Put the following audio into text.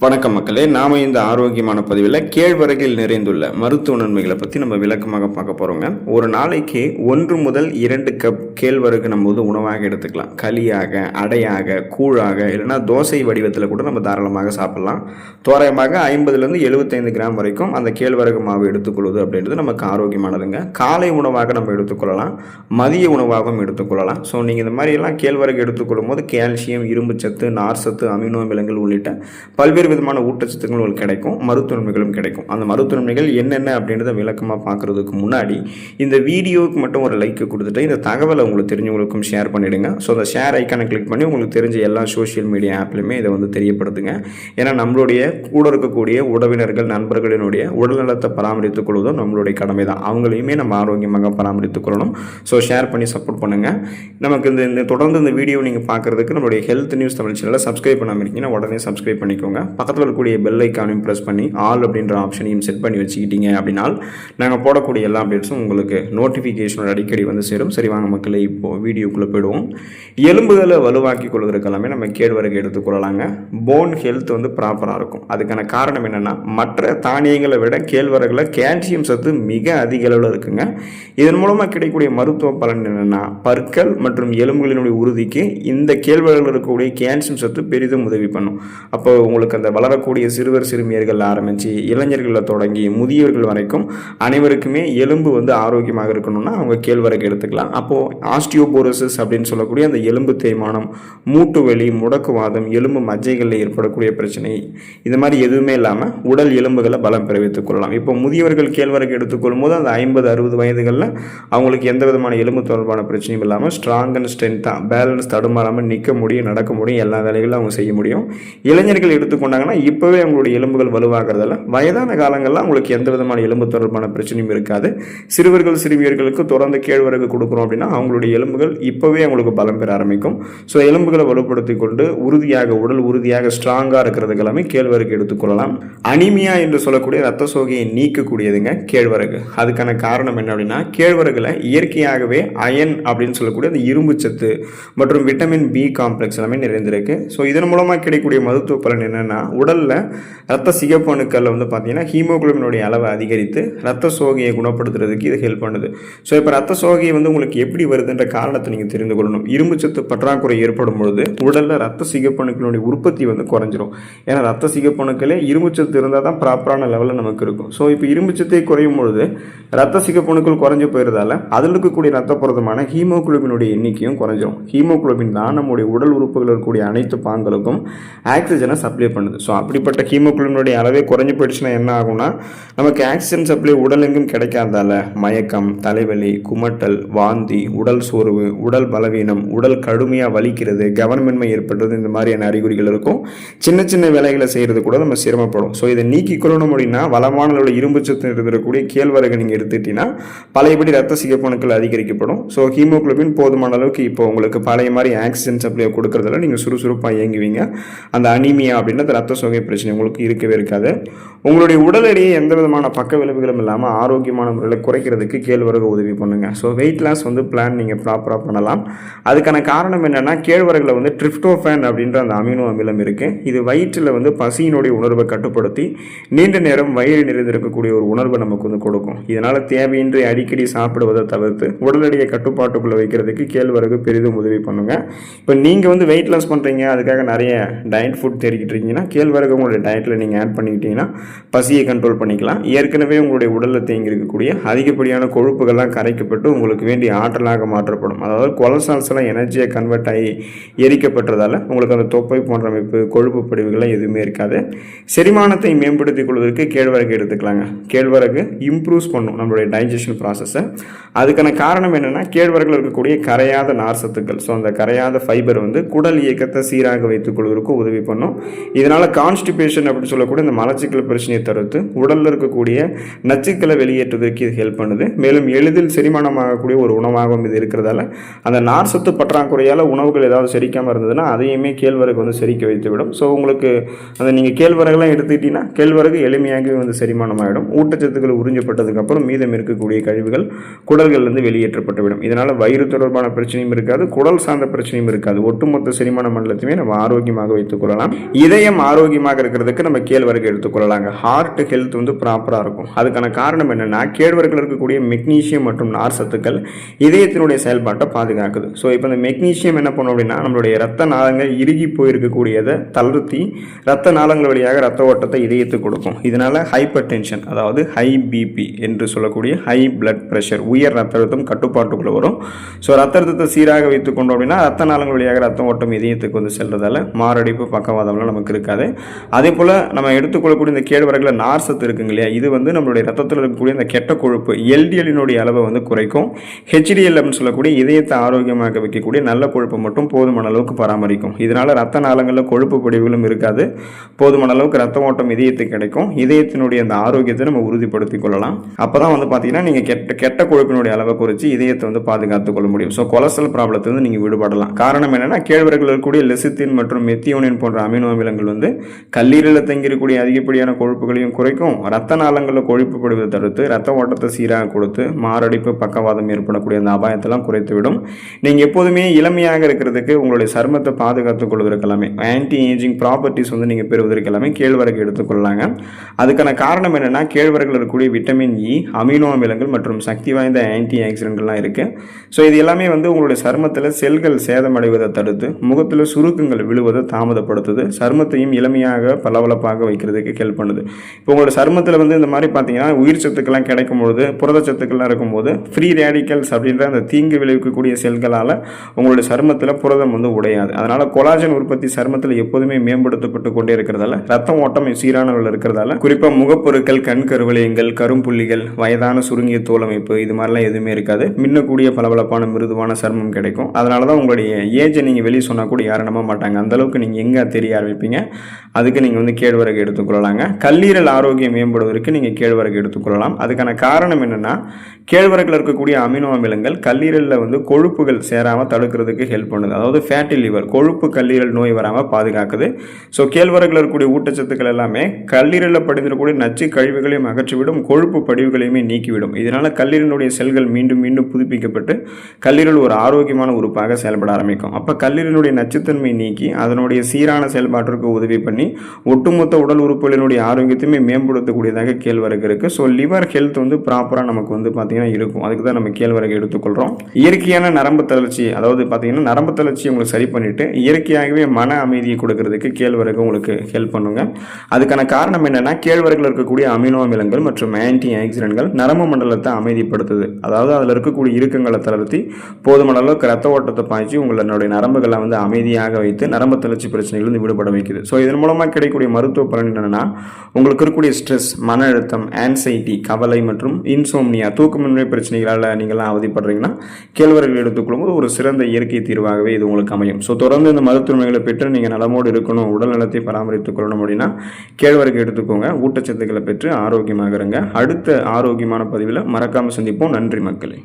வணக்கம் மக்களே, நாம இந்த ஆரோக்கியமான பதிவில் கேழ்வரகில் நிறைந்துள்ள மருத்துவ நன்மைகளை பற்றி நம்ம விளக்கமாக பார்க்க போகிறோங்க. ஒரு நாளைக்கு 1 முதல் 2 கப் கேழ்வரகு நம்ம வந்து உணவாக எடுத்துக்கலாம். களியாக, அடையாக, கூழாக, இல்லைனா தோசை வடிவத்தில் கூட நம்ம தாராளமாக சாப்பிட்லாம். தோராயமாக 50லேருந்து 75 கிராம் வரைக்கும் அந்த கேழ்வரகு மாவு எடுத்துக்கொள்வது அப்படின்றது நமக்கு ஆரோக்கியமானதுங்க. காலை உணவாக நம்ம எடுத்துக்கொள்ளலாம், மதிய உணவாகவும் எடுத்துக்கொள்ளலாம். ஸோ நீங்கள் இந்த மாதிரியெல்லாம் கேழ்வரகு எடுத்துக்கொள்ளும் போது கால்சியம், இரும்பு சத்து, நார் சத்து, அமினோ அமிலங்கள் உள்ளிட்ட பல்வேறு விதமான ஊட்டச்சத்துக்கள் உங்களுக்கு கிடைக்கும், மருத்துவ நன்மைகளும் கிடைக்கும். அந்த மருத்துவ நன்மைகள் என்னென்ன அப்படின்றத விளக்கமாக பார்க்குறதுக்கு முன்னாடி இந்த வீடியோவுக்கு மட்டும் ஒரு லைக் கொடுத்துட்டு இந்த தகவலை உங்களுக்கு தெரிஞ்சவங்களுக்கும் ஷேர் பண்ணிவிடுங்க. ஸோ அந்த ஷேர் ஐக்கானை கிளிக் பண்ணி உங்களுக்கு தெரிஞ்ச எல்லா சோஷியல் மீடியா ஆப்லையுமே இதை வந்து தெரியப்படுத்துங்க. ஏன்னா நம்மளுடைய கூட இருக்கக்கூடிய உறவினர்கள், நண்பர்களினுடைய உடல்நலத்தை பராமரித்துக் கொள்வதும் நம்மளுடைய கடமை தான். அவங்களையுமே நம்ம ஆரோக்கியமாக பராமரித்துக் கொள்ளணும். ஸோ ஷேர் பண்ணி சப்போர்ட் பண்ணுங்கள். நமக்கு இந்த தொடர்ந்து இந்த வீடியோ நீங்கள் பார்க்குறதுக்கு நம்மளுடைய ஹெல்த் நியூஸ் தமிழ் சேனலை சப்ஸ்கிரைப் பண்ணாமல் இருக்கீங்கன்னா உடனே சப்ஸ்கிரைப் பண்ணிக்கோங்க. பக்கத்தில் இருக்கக்கூடிய பெல் ஐக்கானையும் ப்ரெஸ் பண்ணி ஆல் அப்படின்ற ஆப்ஷனையும் செட் பண்ணி வச்சுக்கிட்டீங்க அப்படின்னா நாங்கள் போடக்கூடிய எல்லா அப்டேட்ஸும் உங்களுக்கு நோட்டிஃபிகேஷனோட அடிக்கடி வந்து சேரும். சரி, வாங்க மக்களே, இப்போது வீடியோக்குள்ளே போயிடுவோம். எலும்புகளை வலுவாக்கி கொள்வதற்கு எல்லாமே நம்ம கேழ்வரகு எடுத்துக்கொள்ளலாங்க. போன் ஹெல்த் வந்து ப்ராப்பராக இருக்கும். அதுக்கான காரணம் என்னென்னா, மற்ற தானியங்களை விட கேழ்வரகுல கால்சியம் சத்து மிக அதிக அளவில் இருக்குங்க. இதன் மூலமாக கிடைக்கக்கூடிய மருத்துவ பலன் என்னென்னா, பற்கள் மற்றும் எலும்புகளினுடைய உறுதிக்கு இந்த கேழ்வரகுல இருக்கக்கூடிய கால்சியம் சத்து பெரிதும் உதவி பண்ணும். அப்போ உங்களுக்கு அந்த வளரக்கூடிய சிறுவர் சிறுமியர்கள் ஆரம்பித்து இளைஞர்களில் தொடங்கி முதியவர்கள் வரைக்கும் அனைவருக்குமே எலும்பு வந்து ஆரோக்கியமாக இருக்கணும்னா அவங்க கேழ்வரகு எடுத்துக்கலாம். அப்போது ஆஸ்டியோபோரோசிஸ் அப்படின்னு சொல்லக்கூடிய அந்த எலும்பு தேய்மானம், மூட்டு வலி, முடக்குவாதம், எலும்பு மஜ்ஜைகளில் ஏற்படக்கூடிய பிரச்சனை, இது மாதிரி எதுவுமே இல்லாமல் உடல் எலும்புகளை பலம் பெறவித்துக் கொள்ளலாம். இப்போ முதியவர்கள் கேழ்வரகு எடுத்துக்கொள்ளும் போது அந்த 50-60 வயதுகளில் அவங்களுக்கு எந்த விதமான எலும்பு தொடர்பான பிரச்சனையும் இல்லாமல் ஸ்ட்ராங் அண்ட் ஸ்ட்ரென்த்தாக பேலன்ஸ் தடுமாறாமல் நிற்க முடியும், நடக்க முடியும், எல்லா வேலைகளும் அவங்க செய்ய முடியும். இளைஞர்கள் எடுத்துக்கொண்டாங்கன்னா இப்போவே அவங்களுடைய எலும்புகள் வலுவாகிறதால வயதான காலங்களில் அவங்களுக்கு எந்த விதமான எலும்பு தொடர்பான பிரச்சனையும் இருக்காது. சிறுவர்கள் சிறுமியர்களுக்கு தொடர்ந்து கேழ்வரகு கொடுக்குறோம் அப்படின்னா அவங்களுடைய எலும்புகள் இப்போவே அவங்களுக்கு பலம் பெற ஆரம்பிக்கும். ஸோ எலும்புகளை வலுப்படுத்தி கொண்டு உறுதியாக, உடல் உறுதியாக ஸ்ட்ராங்காக இருக்கிறதுக்கு எல்லாமே கேழ்வரகு எடுத்துக்கொள்ளலாம். அனிமியா என்று சொல்லக்கூடிய ரத்த சோகையை நீக்கக்கூடியதுங்க கேழ்வரகு. அதுக்கான காரணம் என்ன அப்படின்னா, கேழ்வரகுல இயற்கையாகவே அயன் அப்படின்னு சொல்லக்கூடிய அந்த இரும்பு சத்து மற்றும் விட்டமின் பி காம்ப்ளெக்ஸ் எல்லாமே நிறைந்திருக்கு. ஸோ இதன் மூலமாக கிடைக்கக்கூடிய மருத்துவ பலன் என்னென்னா, உடலில் ரத்த சிகப்பு அணுக்களில் வந்து பார்த்தீங்கன்னா ஹீமோகுளோபினுடைய அளவை அதிகரித்து ரத்த சோகையை குணப்படுத்துறதுக்கு இது ஹெல்ப் பண்ணுது. ஸோ இப்போ ரத்த சோகையை வந்து உங்களுக்கு எப்படி வருதுன்ற காரணத்தை நீங்கள் தெரிந்து கொள்ளணும். இரும்பு சத்து பற்றாக்குறை ஏற்படும் பொழுது உடலில் ரத்த சிகப்பு அணுக்களுடைய உற்பத்தி வந்து குறைஞ்சிரும். ஏன்னா ரத்த சிகப்பு அணுக்களே இரும்பு சத்து இருந்தால் தான் ப்ராப்பரான லெவலில் நமக்கு இருக்கும். ஸோ இப்போ இரும்பு சத்தை குறையும் பொழுது ரத்த சிகப்பு அணுக்கள் குறைஞ்சி போயிருந்தால அதில் இருக்கக்கூடிய ரத்த புரதமான ஹீமோகுளோபினுடைய எண்ணிக்கையும் குறைஞ்சிரும். ஹீமோகுளோபின் தான் நம்முடைய உடல் உறுப்புகள் இருக்கக்கூடிய அனைத்து பாங்களுக்கும் ஆக்சிஜனை சப்ளை பண்ணுது. ஸோ அப்படிப்பட்ட ஹீமோகுளோபினுடைய அளவே குறைஞ்சி போயிடுச்சுன்னா என்ன ஆகும்னா, நமக்கு ஆக்சிஜன் சப்ளை உடலெங்கும் கிடைக்காதால மயக்கம், தலைவலி, குமட்டல், வாந்தி, உடல் சோர்வு, உடல் பலவீனம், உடல் கடுமையாக வலிக்கிறது, கவனமின்மை ஏற்படுறது, இந்த மாதிரியான அறிகுறிகள் இருக்கும். சின்ன சின்ன வேலைகளை செய்கிறது கூட நம்ம சிரமப்படும். ஸோ இதை நீக்கி கொள்ளணும் அப்படின்னா வளமான இரும்பு சத்து இருக்கக்கூடிய கேழ்வரகு நீங்கள் எடுத்துட்டீங்கன்னா பழையபடி ரத்த சிகப்பு அணுக்கள் அதிகரிக்கப்படும். ஸோ ஹீமோகுளோபின் போதுமான அளவுக்கு இப்போ உங்களுக்கு பழைய மாதிரி ஆக்சிஜன் சப்ளை கொடுக்கறதால நீங்கள் சுறுசுறுப்பாக இயங்குவீங்க. அந்த அனிமியா அப்படின்றது ரத்த சோகை பிரச்சனை உங்களுக்கு இருக்கவே இருக்காது. உங்களுடைய உடல் எடையை எந்த விதமான பக்க விளைவுகளும் இல்லாமல் ஆரோக்கியமான முறையில் குறைக்கிறதுக்கு கேழ்வரகு உதவி பண்ணுங்க. ஸோ வெயிட் லாஸ் வந்து பிளான் நீங்கள் ப்ராப்பராக பண்ணலாம். அதுக்கான காரணம் என்னென்னா, கேழ்வரகுல வந்து ட்ரிப்டோஃபேன் அப்படின்ற அந்த அமினோ அமிலம் இருக்குது. இது வயிற்றில் வந்து பசியினுடைய உணர்வை கட்டுப்படுத்தி நீண்ட நேரம் வயிறு நிறைந்திருக்கக்கூடிய ஒரு உணர்வை நமக்கு வந்து கொடுக்கும். இதனால் தேவையின்றி அடிக்கடி சாப்பிடுவதை தவிர்த்து உடல் எடையை கட்டுப்பாட்டுக்குள்ளே வைக்கிறதுக்கு கேழ்வரகு பெரிதும் உதவி பண்ணுங்க. இப்போ நீங்கள் வந்து வெயிட் லாஸ் பண்ணுறீங்க, அதுக்காக நிறைய டயட் ஃபுட் தேடிக்கிட்டு இருக்கீங்கன்னா கேழ்வரகு உங்களுடைய டயட்டில் நீங்கள் ஆட் பண்ணிக்கிட்டீங்கன்னா பசியை கண்ட்ரோல் பண்ணிக்கலாம். ஏற்கனவே உங்களுடைய உடலில் தேங்கி இருக்கக்கூடிய அதிகப்படியான கொழுப்புகள்லாம் கரைக்கப்பட்டு உங்களுக்கு வேண்டிய ஆற்றலாக மாற்றப்படும். அதாவது கொலஸ்ட்ரால்ஸ் எல்லாம் எனர்ஜியை கன்வெர்ட் ஆகி எரிக்கப்பட்டதால் உங்களுக்கு அந்த தொப்பை போன்ற அமைப்பு, கொழுப்பு படிவுகள்லாம் எதுவுமே இருக்காது. செரிமானத்தை மேம்படுத்திக் கொள்வதற்கு கேழ்வரகு எடுத்துக்கலாங்க. கேழ்வரகு இம்ப்ரூவ்ஸ் பண்ணும் நம்மளுடைய டைஜஷன் ப்ராசஸை. அதுக்கான காரணம் என்னென்னா, கேழ்வரகுல இருக்கக்கூடிய கரையாத நார் சத்துக்கள், ஸோ அந்த கரையாத ஃபைபர் வந்து குடல் இயக்கத்தை சீராக வைத்துக் கொள்வதற்கு உதவி பண்ணும். இதனால் கான்ஸ்டிபேஷன் அப்படின்னு சொல்லக்கூடிய இந்த மலச்சிக்கல் பிரச்சனை பிரச்சனையை தவிர்த்து உடலில் இருக்கக்கூடிய நச்சுக்களை வெளியேற்றுவதற்கு இது ஹெல்ப் பண்ணுது. மேலும் எளிதில் செரிமானமாகக்கூடிய ஒரு உணவாகவும் இது இருக்கிறதால அந்த நார் சத்து பற்றாக்குறையால் உணவுகள் ஏதாவது செரிக்காமல் இருந்ததுன்னா அதையுமே கேழ்வரகு வந்து செரிக்க வைத்துவிடும். ஸோ உங்களுக்கு அந்த நீங்கள் கேழ்வரகுலாம் எடுத்துக்கிட்டீங்கன்னா கேழ்வரகு எளிமையாகவே வந்து செரிமானமாகிடும். ஊட்டச்சத்துக்கள் உறிஞ்சப்பட்டதுக்கப்புறம் மீதம் இருக்கக்கூடிய கழிவுகள் குடல்கள்லேருந்து வெளியேற்றப்பட்டுவிடும். இதனால் வயிறு தொடர்பான பிரச்சனையும் இருக்காது, குடல் சார்ந்த பிரச்சனையும் இருக்காது. ஒட்டுமொத்த செரிமான மண்டலத்தையுமே நம்ம ஆரோக்கியமாக வைத்துக் கொள்ளலாம். இதயம் ஆரோக்கியமாக இருக்கிறதுக்கு நம்ம கேழ்வரகு எடுத்துக்கொள்ளலாங்க. ஹார்ட் ஹெல்த் வந்து ப்ராப்பராக இருக்கும். அதுக்கான காரணம் என்னென்னா கேழ்வரகில் இருக்கக்கூடிய மெக்னீசியம் மற்றும் நார் சத்துக்கள் இதயத்தினுடைய செயல்பாட்டை பாதுகாக்குது. ஸோ இப்போ இந்த மெக்னீசியம் என்ன பண்ணும் அப்படின்னா நம்மளுடைய ரத்த நாளங்கள் இறுகி போயிருக்கக்கூடியதை தளர்த்தி ரத்த நாளங்கள் வழியாக ரத்த ஓட்டத்தை இதயத்துக்கு கொடுக்கும். இதனால் ஹைப்பர் டென்ஷன், அதாவது ஹை பிபி என்று சொல்லக்கூடிய ஹை பிளட் ப்ரெஷர், உயர் ரத்த அழுத்தம் கட்டுப்பாட்டுக்குள்ளே வரும். ஸோ ரத்த அழுத்தத்தை சீராக வைத்துக் கொண்டோம் அப்படின்னா ரத்த நாளங்கள் வழியாக ரத்த ஓட்டம் இதயத்துக்கு வந்து செல்றதால மாரடைப்பு பக்கவாதம்லாம் நமக்கு இருக்காது. அதே போல் நம்ம எடுத்துக்கொள்ளக்கூடிய இந்த கேழ்வரகுல நார் சத்து இருக்குங்க இல்லையா, இது வந்து நம்மளுடைய ரத்தத்தில் இருக்கக்கூடிய இந்த கெட்ட கொழுப்பு எல்டிஎல்லினுடைய அளவை வந்து குறைக்கும். ஹெச்டிஎல் அப்படின்னு சொல்லக்கூடிய இதயத்தை ஆரோக்கியமாக வைக்கக்கூடிய நல்ல கொழுப்பு மட்டும் போதுமான அளவுக்கு பராமரிக்கும். இதனால் ரத்த நாளங்களில் கொழுப்பு படிவுகளும் இருக்காது, போதுமான அளவுக்கு ரத்த ஓட்டம் இதயத்துக்கு கிடைக்கும். இதயத்தினுடைய அந்த ஆரோக்கியத்தை நம்ம உறுதிப்படுத்திக் கொள்ளலாம். அப்போ தான் வந்து பார்த்தீங்கன்னா நீங்கள் கெட்ட கொழுப்பினுடைய அளவை குறைச்சி இதயத்தை வந்து பாதுகாத்துக் கொள்ள முடியும். ஸோ கொலஸ்ட்ரால் ப்ராப்ளத்திலிருந்து நீங்கள் விடுபடலாம். காரணம் என்னென்னா கேழ்வரகுல இருக்கக்கூடிய லெசித்தின் மற்றும் மெத்தியோனின் போன்ற அமினோ அமிலங்கள் வந்து கல்லீரலில் தங்கியிருக்கக்கூடிய அதிகப்படியான கொழுப்புகளையும் குறைக்கும். ரத்த நாளங்களில் கொழுப்பு படுவதை தடுத்து ரத்த ஓட்டத்தை சீராக கொடுத்து மாரடைப்பு பக்கவாதம் ஏற்படக்கூடிய அந்த அபாயத்தெல்லாம் குறைத்துவிடும். நீங்கள் எப்போதுமே இளமையாக இருக்கிறதுக்கு உங்களுடைய சருமத்தை பாதுகாத்துக் கொள்வதற்கு எல்லாமே ஆன்டி ஏஜிங் ப்ராப்பர்ட்டிஸ் வந்து நீங்கள் பெறுவதற்கு எல்லாமே கேழ்வரகு எடுத்துக்கொள்ளாங்க. அதுக்கான காரணம் என்னென்னா கேழ்வரகுல இருக்கக்கூடிய விட்டமின் இ, அமினோ அமிலங்கள் மற்றும் சக்தி வாய்ந்த ஆன்டி ஆக்சிடென்ட்கள்லாம் இருக்குது. ஸோ இது எல்லாமே வந்து உங்களுடைய சருமத்தில் செல்கள் சேதமடைவதை தடுத்து முகத்தில் சுருக்கங்கள் விழுவதை தாமதப்படுத்துது. சருமத்தையும் இளமையாக பளபளப்பாக வைக்கிறதுக்கு ஹெல்ப் பண்ணுது. இப்போ உங்களோட சருமத்தில் வந்து இந்த மாதிரி பார்த்தீங்கன்னா உயிர் சத்துக்கள்லாம் கிடைக்கும் பொழுது புரதச்சத்துக்கள்லாம் இருக்கும்போது ஃப்ரீ ரேடிக்கல்ஸ் அப்படின்ற அந்த தீங்கு விளைவிக்கக்கூடிய செல்களால் உங்களுடைய சருமத்தில் புரதம் வந்து உடையாது. அதனால் கொலாஜன் உற்பத்தி சருமத்தில் எப்போதுமே மேம்படுத்தப்பட்டு கொண்டே இருக்கிறதால ரத்தம் ஓட்டம் சீரானவர்கள் இருக்கிறதால குறிப்பாக முகப்பொருட்கள், கண் கருவளையங்கள், கரும்புள்ளிகள், வயதான சுருங்கிய தோலமைப்பு இது மாதிரிலாம் எதுவுமே இருக்காது. மின்னக்கூடிய பளபளப்பான மிருதுவான சருமம் கிடைக்கும். அதனால தான் உங்களுடைய ஏஜை நீங்கள் வெளியே சொன்னால் கூட யாரும் நம்ப மாட்டாங்க. அந்தளவுக்கு நீங்கள் எங்கே தெரிய ஆரம்பிப்பீங்க. அதுக்கு நீங்கள் வந்து கேழ்வரகு எடுத்துக்கொள்ளலாங்க. கல்லீரல் ஆரோக்கியம் மேம்படுவதற்கு நீங்கள் கேழ்வரகு எடுத்துக்கொள்ளலாம். அதுக்கான காரணம் என்னென்னா கேழ்வரகில் இருக்கக்கூடிய அமினோ அமிலங்கள் கல்லீரலில் வந்து கொழுப்புகள் சேராமல் தடுக்கிறதுக்கு ஹெல்ப் பண்ணுது. அதாவது ஃபேட்டி லிவர், கொழுப்பு கல்லீரல் நோய் வராமல் பாதுகாக்குது. ஸோ கேழ்வரகில் இருக்கக்கூடிய ஊட்டச்சத்துக்கள் எல்லாமே கல்லீரலில் படிந்திருக்கக்கூடிய நச்சு கழிவுகளையும் அகற்றிவிடும், கொழுப்பு படிவுகளையுமே நீக்கிவிடும். இதனால் கல்லீரலுடைய செல்கள் மீண்டும் மீண்டும் புதுப்பிக்கப்பட்டு கல்லீரல் ஒரு ஆரோக்கியமான உறுப்பாக செயல்பட ஆரம்பிக்கும். அப்போ கல்லீரலுடைய நச்சுத்தன்மை நீக்கி அதனுடைய சீரான செயல்பாட்டிற்கு உதவி பண்ணி ஒட்டுமொத்த உடல் உறுப்புகளினுடைய ஆரோக்கியத்தையுமே மேம்படுத்தக்கூடியதாக கேழ்வரகு இருக்குது. ஸோ லிவர் ஹெல்த் வந்து ப்ராப்பராக நமக்கு வந்து பார்த்தீங்கன்னா இருக்கும். அதுக்கு தான் நம்ம கேழ்வரகு எடுத்துக்கொள்கிறோம். இயற்கையான நரம்பு தளர்ச்சி, அதாவது பார்த்தீங்கன்னா நரம்பு தளர்ச்சி உங்களுக்கு சரி பண்ணிவிட்டு இயற்கையாகவே மன அமைதியை கொடுக்கறதுக்கு கேழ்வரகு உங்களுக்கு ஹெல்ப் பண்ணுங்க. அதுக்கான காரணம் என்னென்னா கேழ்வரகில் இருக்கக்கூடிய அமினோ அமிலங்கள் மற்றும் ஆன்டி ஆக்சிடென்ட்கள் நரம்பு மண்டலத்தை அமைதிப்படுத்துது. அதாவது அதில் இருக்கக்கூடிய இறுக்கங்களை தளர்த்தி போதுமான அளவுக்கு ரத்த ஓட்டத்தை பாய்ச்சி உங்களுடைய நரம்புகளை வந்து அமைதியாக வைத்து நரம்பு தளர்ச்சி பிரச்சனைகளிலிருந்து விடுபட வைக்குது. ஸோ இதன் மூலமாக கிடைக்கக்கூடிய மருத்துவ பலன் என்னென்னா உங்களுக்கு இருக்கக்கூடிய ஸ்ட்ரெஸ், மன அழுத்தம், ஆன்சைட்டி, கவலை மற்றும் இன்சோம்னியா, தூக்கமின்மை பிரச்சனைகளால் நீங்களாம் அவதிப்படுறீங்கன்னா கேழ்வரகு எடுத்துக்கொள்ளும்போது ஒரு சிறந்த இயற்கை தீர்வாகவே இது உங்களுக்கு அமையும். ஸோ தொடர்ந்து இந்த மருத்துவமைகளை பெற்று நீங்கள் நலமோடு இருக்கணும், உடல் நலத்தை பராமரித்துக் கொள்ளணும் அப்படின்னா கேழ்வரகு எடுத்துக்கோங்க. ஊட்டச்சத்துக்களை பெற்று ஆரோக்கியமாக இருங்க. அடுத்த ஆரோக்கியமான பதிவில் மறக்காமல் சந்திப்போம். நன்றி மக்களே.